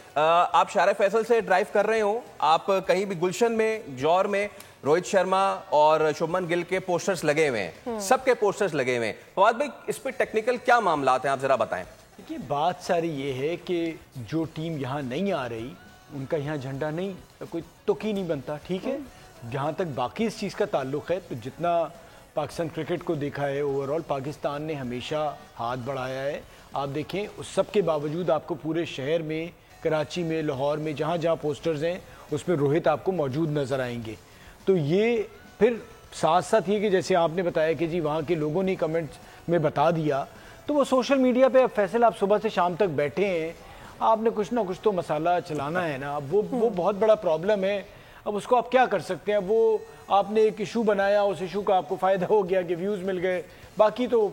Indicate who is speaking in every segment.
Speaker 1: آپ شارع فیصل سے ڈرائیو کر رہے ہو, آپ کہیں بھی گلشن میں, جوہر میں روہت شرما اور شبمن گل کے پوسٹرز لگے ہوئے ہیں, سب کے پوسٹرز لگے ہوئے ہیں. فواد بھائی, اس پہ ٹیکنیکل کیا معاملات ہیں, آپ ذرا بتائیں.
Speaker 2: دیکھیے بات ساری یہ ہے کہ جو ٹیم یہاں نہیں آ رہی ان کا یہاں جھنڈا نہیں, کوئی تک ہی نہیں بنتا. ٹھیک ہے, جہاں تک باقی اس چیز کا تعلق ہے تو جتنا پاکستان کرکٹ کو دیکھا ہے اوورال پاکستان نے ہمیشہ ہاتھ بڑھایا ہے. آپ دیکھیں اس سب کے باوجود آپ کو پورے شہر میں, کراچی میں, لاہور میں, جہاں جہاں پوسٹرز ہیں اس میں روہت آپ کو موجود نظر آئیں گے. تو یہ پھر ساتھ ساتھ یہ کہ جیسے آپ نے بتایا کہ جی وہاں کے لوگوں نے کمنٹس میں بتا دیا, تو وہ سوشل میڈیا پہ اب فیصل آپ صبح سے شام تک بیٹھے ہیں, آپ نے کچھ نہ کچھ تو مسئلہ چلانا ہے نا. اب وہ بہت بڑا پرابلم ہے. اب اس کو آپ کیا کر سکتے ہیں. وہ آپ نے ایک ایشو بنایا, اس ایشو کا آپ کو فائدہ ہو گیا کہ ویوز مل گئے, باقی تو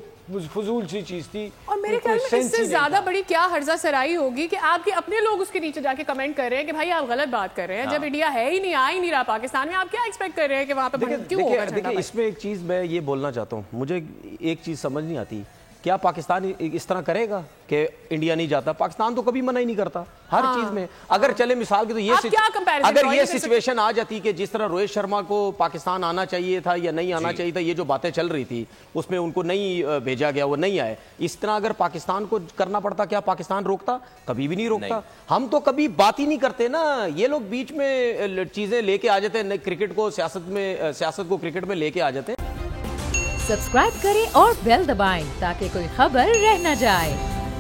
Speaker 2: فضول سی چیز تھی.
Speaker 3: اور میرے خیال میں اس سے زیادہ بڑی کیا ہرزہ سرائی ہوگی کہ آپ کے اپنے لوگ اس کے نیچے جا کے کمنٹ کر رہے ہیں کہ بھائی آپ غلط بات کر رہے ہیں. جب انڈیا ہے ہی نہیں, آ ہی نہیں رہا پاکستان میں, آپ کیا ایکسپیکٹ کر رہے ہیں کہ وہاں پہ کیوں ہوگا؟
Speaker 4: دیکھیں اس میں ایک چیز میں یہ بولنا چاہتا ہوں, مجھے ایک چیز سمجھ نہیں آتی, کیا پاکستان اس طرح کرے گا کہ انڈیا نہیں جاتا؟ پاکستان تو کبھی منع ہی نہیں کرتا ہر چیز میں. اگر چلے مثال کے تو اگر یہ سچویشن آ جاتی کہ جس طرح روہت شرما کو پاکستان آنا چاہیے تھا یا نہیں آنا چاہیے تھا, یہ جو باتیں چل رہی تھی اس میں ان کو نہیں بھیجا گیا, وہ نہیں آئے, اس طرح اگر پاکستان کو کرنا پڑتا کیا پاکستان روکتا؟ کبھی بھی نہیں روکتا. ہم تو کبھی بات ہی نہیں کرتے نا, یہ لوگ بیچ میں چیزیں لے کے آ جاتے ہیں, کرکٹ کو سیاست کو کرکٹ میں لے کے آ جاتے ہیں.
Speaker 5: سبسکرائب کریں اور بیل دبائیں تاکہ کوئی خبر رہ نہ جائے.